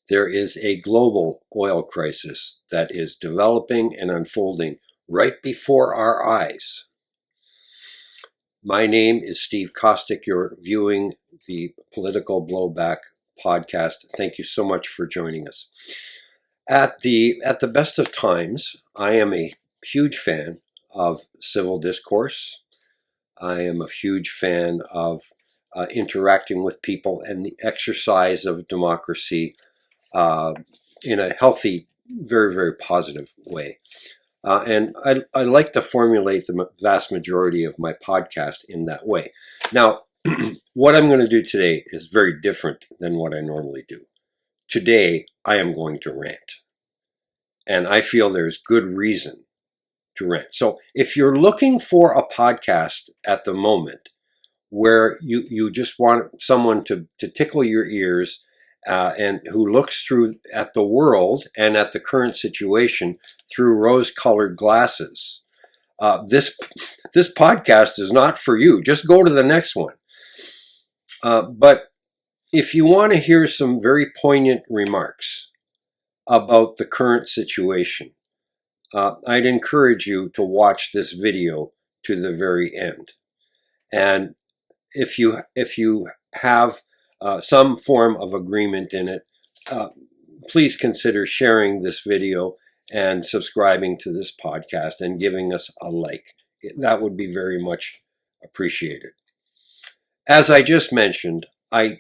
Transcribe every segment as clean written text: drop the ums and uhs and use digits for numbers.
there is a global oil crisis that is developing and unfolding right before our eyes. My name is Steve Kostick. You're viewing the Political Blowback podcast. Thank you so much for joining us. At the best of times, I am a huge fan of civil discourse. I am a huge fan of interacting with people and the exercise of democracy in a healthy, very, very positive way. And I like to formulate the vast majority of my podcast in that way. Now, what I'm going to do today is very different than what I normally do. Today, I am going to rant. And I feel there's good reason to rant. So if you're looking for a podcast at the moment where you just want someone to tickle your ears and who looks through at the world and at the current situation through rose-colored glasses, this podcast is not for you. Just go to the next one. But if you want to hear some very poignant remarks about the current situation, I'd encourage you to watch this video to the very end. And if you have some form of agreement in it, please consider sharing this video and subscribing to this podcast and giving us a like. That would be very much appreciated. As I just mentioned, I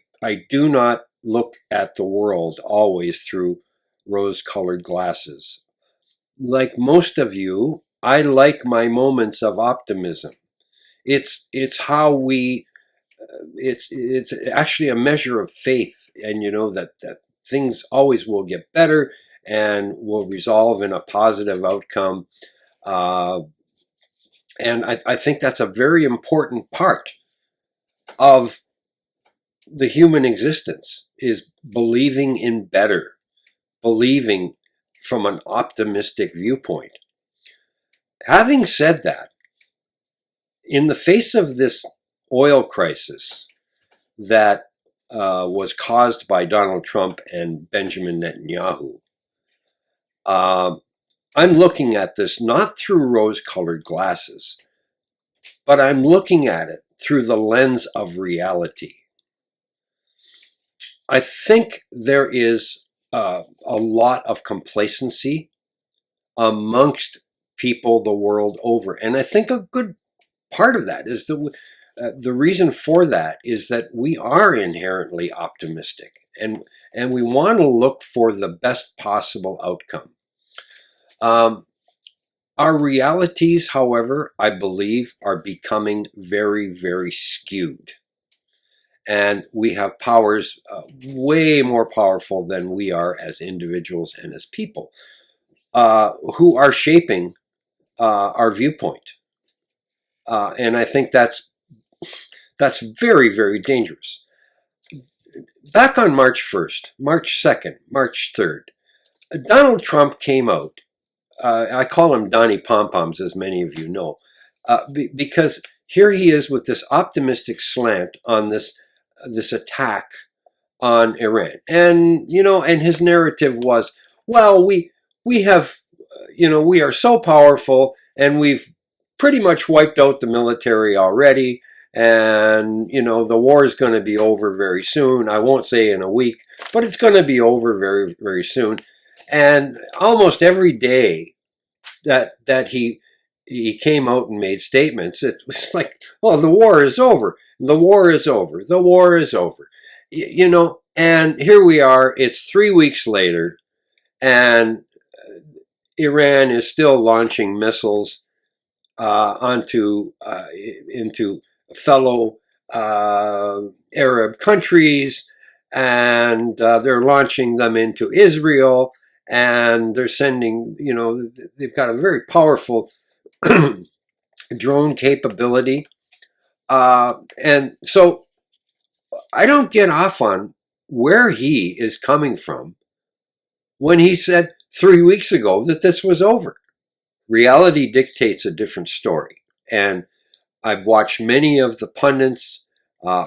do not look at the world always through rose-colored glasses. Like most of you, I like my moments of optimism. It's how we. It's actually a measure of faith, and you know that things always will get better and will resolve in a positive outcome. And I think that's a very important part of the human existence, is believing in better, believing from an optimistic viewpoint. Having said that, in the face of this oil crisis that was caused by Donald Trump and Benjamin Netanyahu, I'm looking at this not through rose-colored glasses, but I'm looking at it through the lens of reality. I think there is a lot of complacency amongst people the world over. And I think a good part of that is the reason for that is that we are inherently optimistic, and we want to look for the best possible outcome. Our realities, however, I believe, are becoming very, very skewed. And we have powers way more powerful than we are as individuals and as people, who are shaping our viewpoint. And I think that's very, very dangerous. Back on March 1st, March 2nd, March 3rd, Donald Trump came out. I call him Donnie Pom-Poms, as many of you know, because here he is with this optimistic slant on this attack on Iran. And, you know, and his narrative was, well, we have, we are so powerful and we've pretty much wiped out the military already. And, the war is going to be over very soon. I won't say in a week, but it's going to be over very, very soon. And almost every day that he came out and made statements, it was like, oh, the war is over. The war is over. The war is over. And here we are. It's 3 weeks later, and Iran is still launching missiles into fellow Arab countries, and they're launching them into Israel, and they're sending, they've got a very powerful drone capability. And so I don't get off on where he is coming from when he said 3 weeks ago that this was over. Reality dictates a different story. And I've watched many of the pundits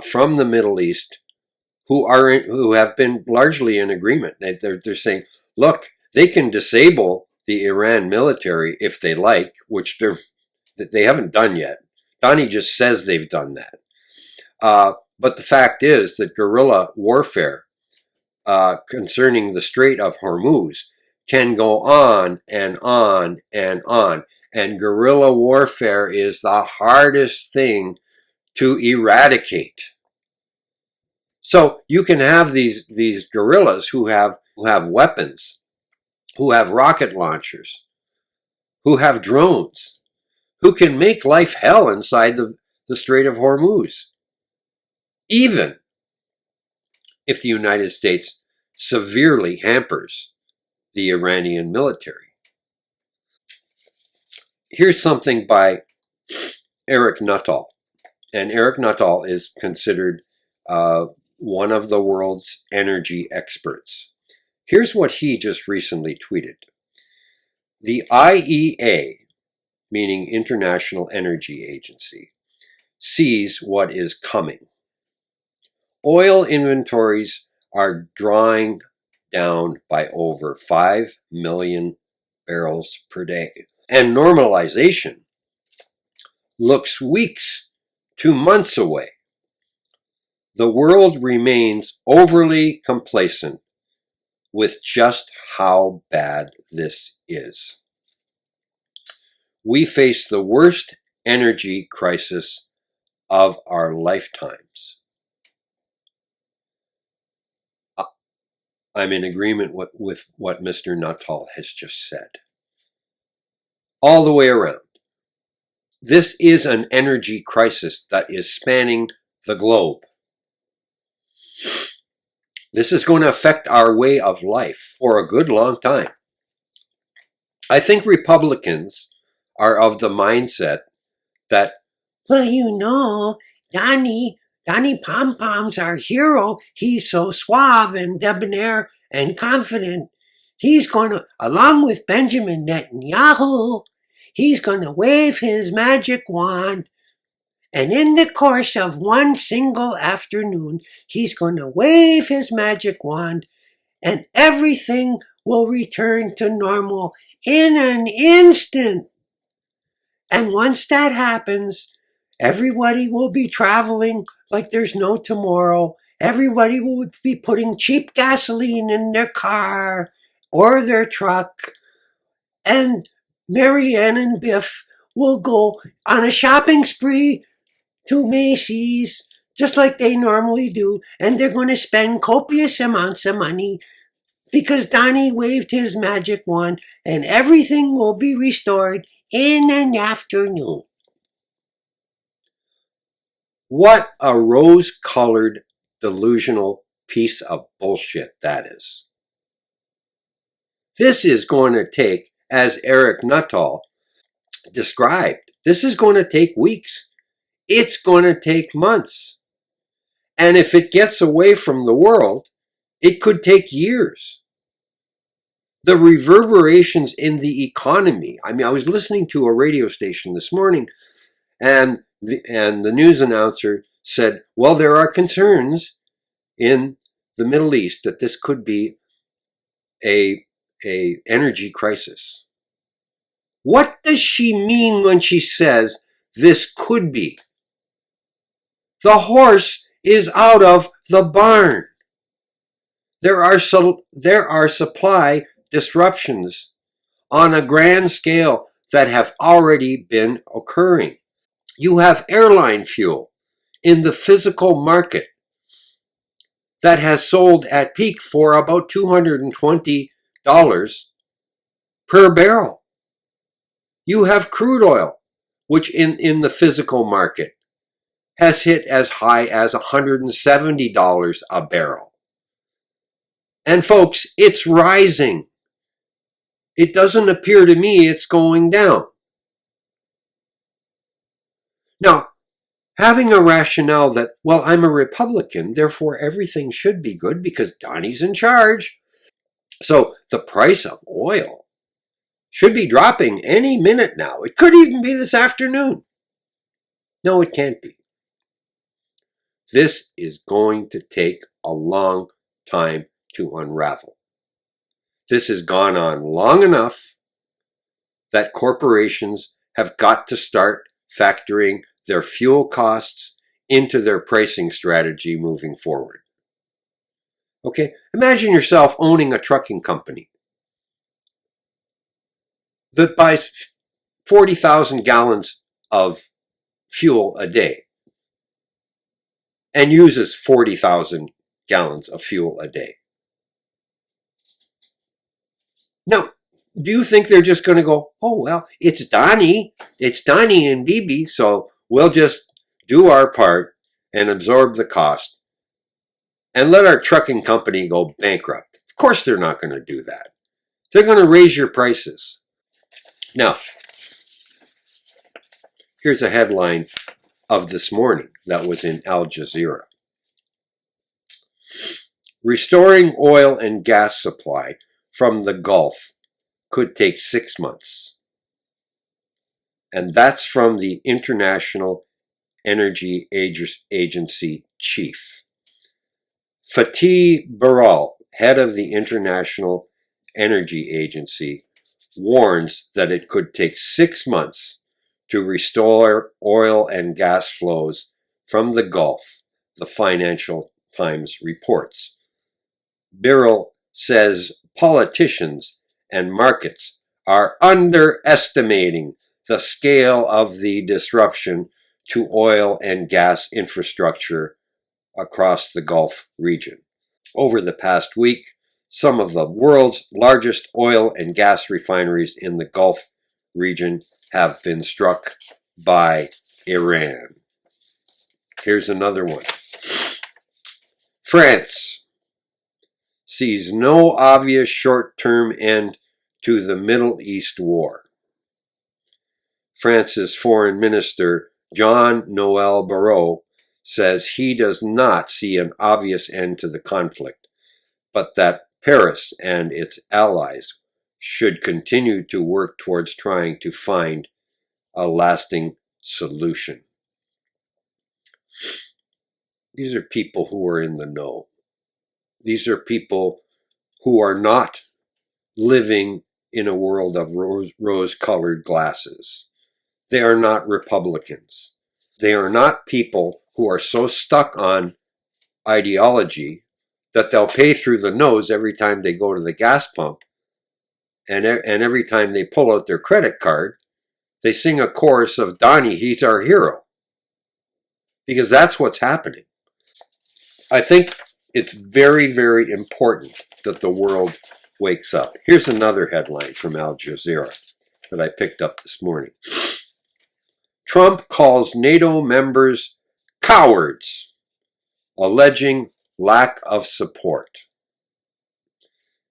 from the Middle East who have been largely in agreement. They're saying, look, they can disable the Iran military if they like, which they haven't done yet. Donnie just says they've done that. But the fact is that guerrilla warfare concerning the Strait of Hormuz can go on and on and on. And guerrilla warfare is the hardest thing to eradicate. So you can have these guerrillas who have weapons, who have rocket launchers, who have drones, who can make life hell inside the Strait of Hormuz, even if the United States severely hampers the Iranian military. Here's something by Eric Nuttall. And Eric Nuttall is considered one of the world's energy experts. Here's what he just recently tweeted. The IEA, meaning International Energy Agency, sees what is coming. Oil inventories are drawing down by over 5 million barrels per day. And normalization looks weeks to months away. The world remains overly complacent with just how bad this is. We face the worst energy crisis of our lifetimes. I'm in agreement with what Mr. Nuttall has just said. All the way around. This is an energy crisis that is spanning the globe. This is going to affect our way of life for a good long time. I think Republicans are of the mindset that, well, you know, Donnie Pom-Pom's our hero. He's so suave and debonair and confident. He's going to, along with Benjamin Netanyahu, he's going to wave his magic wand. And in the course of one single afternoon, he's going to wave his magic wand and everything will return to normal in an instant. And once that happens, everybody will be traveling like there's no tomorrow. Everybody will be putting cheap gasoline in their car or their truck. And Marianne and Biff will go on a shopping spree to Macy's, just like they normally do, and they're going to spend copious amounts of money because Donnie waved his magic wand and everything will be restored in an afternoon. What a rose-colored, delusional piece of bullshit that is. This is going to take, as Eric Nuttall described, this is going to take weeks. It's going to take months. And if it gets away from the world, it could take years. The reverberations in the economy. I mean, I was listening to a radio station this morning, and the news announcer said, well, there are concerns in the Middle East that this could be a energy crisis. What does she mean when she says this could be? The horse is out of the barn. There are supply disruptions on a grand scale that have already been occurring. You have airline fuel in the physical market that has sold at peak for about $220 per barrel. You have crude oil, which in the physical market has hit as high as $170 a barrel. And folks, it's rising. It doesn't appear to me it's going down. Now, having a rationale that, well, I'm a Republican, therefore everything should be good because Donnie's in charge. So the price of oil should be dropping any minute now. It could even be this afternoon. No, it can't be. This is going to take a long time to unravel. This has gone on long enough that corporations have got to start factoring their fuel costs into their pricing strategy moving forward. Okay, imagine yourself owning a trucking company that buys 40,000 gallons of fuel a day and uses 40,000 gallons of fuel a day. Now, do you think they're just going to go, oh, well, it's Donnie and Bibi, so we'll just do our part and absorb the cost and let our trucking company go bankrupt? Of course they're not going to do that. They're going to raise your prices. Now, here's a headline of this morning that was in Al Jazeera. Restoring oil and gas supply from the Gulf could take 6 months. And that's from the International Energy Agency chief. Fatih Birol, head of the International Energy Agency, warns that it could take 6 months to restore oil and gas flows from the Gulf, the Financial Times reports. Birol says politicians and markets are underestimating the scale of the disruption to oil and gas infrastructure across the Gulf region. Over the past week, some of the world's largest oil and gas refineries in the Gulf region have been struck by Iran. Here's another one. France sees no obvious short-term end to the Middle East war. France's Foreign Minister Jean-Noel Barrot says he does not see an obvious end to the conflict, but that Paris and its allies should continue to work towards trying to find a lasting solution. These are people who are in the know. These are people who are not living in a world of rose-colored glasses. They are not Republicans. They are not people who are so stuck on ideology that they'll pay through the nose every time they go to the gas pump, and every time they pull out their credit card, they sing a chorus of Donnie, he's our hero. Because that's what's happening. I think it's very, very important that the world wakes up. Here's another headline from Al Jazeera that I picked up this morning. Trump calls NATO members cowards, alleging lack of support.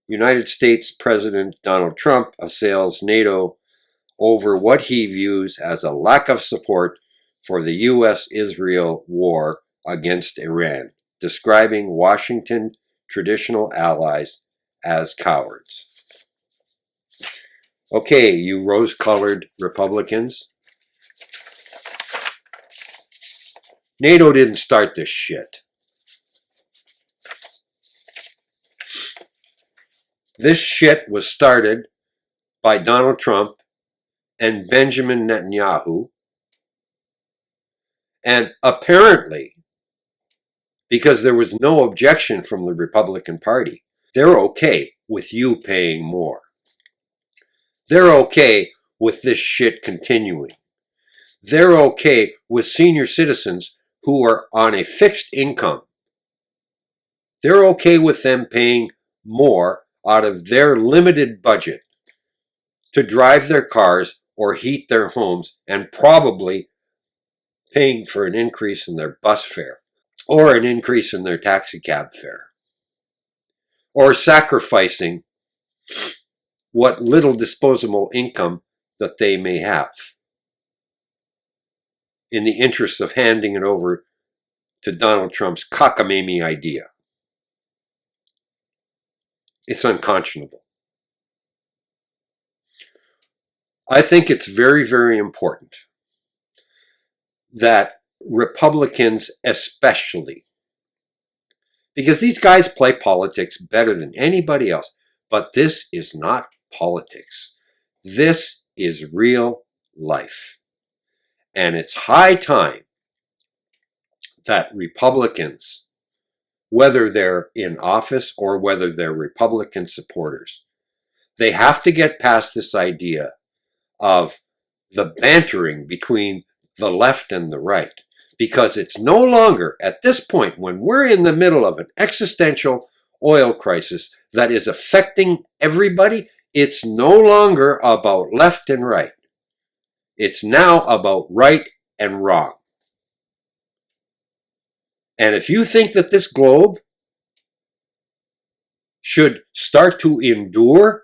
United States President Donald Trump assails NATO over what he views as a lack of support for the U.S.-Israel war against Iran, describing Washington traditional allies as cowards. Okay, you rose-colored Republicans. NATO didn't start this shit. This shit was started by Donald Trump and Benjamin Netanyahu, and apparently, because there was no objection from the Republican Party, they're okay with you paying more. They're okay with this shit continuing. They're okay with senior citizens who are on a fixed income. They're okay with them paying more out of their limited budget to drive their cars or heat their homes, and probably paying for an increase in their bus fare or an increase in their taxi cab fare, or sacrificing what little disposable income that they may have in the interest of handing it over to Donald Trump's cockamamie idea. It's unconscionable. I think it's very, very important that Republicans especially, because these guys play politics better than anybody else. But this is not politics. This is real life. And it's high time that Republicans, whether they're in office or whether they're Republican supporters, they have to get past this idea of the bantering between the left and the right. Because it's no longer, at this point, when we're in the middle of an existential oil crisis that is affecting everybody, it's no longer about left and right. It's now about right and wrong. And if you think that this globe should start to endure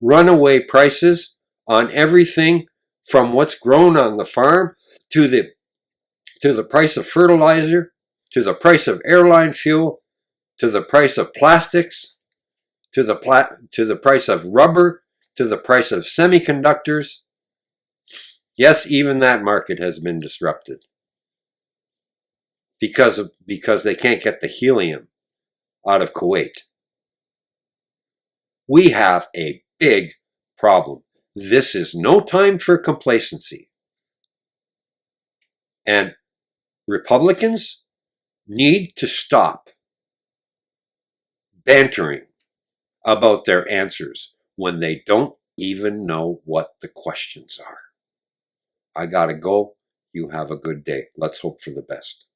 runaway prices on everything from what's grown on the farm to the price of fertilizer, to the price of airline fuel, to the price of plastics, to the price of rubber, to the price of semiconductors. Yes, even that market has been disrupted because they can't get the helium out of Kuwait. We have a big problem. This is no time for complacency. And Republicans need to stop bantering about their answers when they don't even know what the questions are. I gotta go. You have a good day. Let's hope for the best.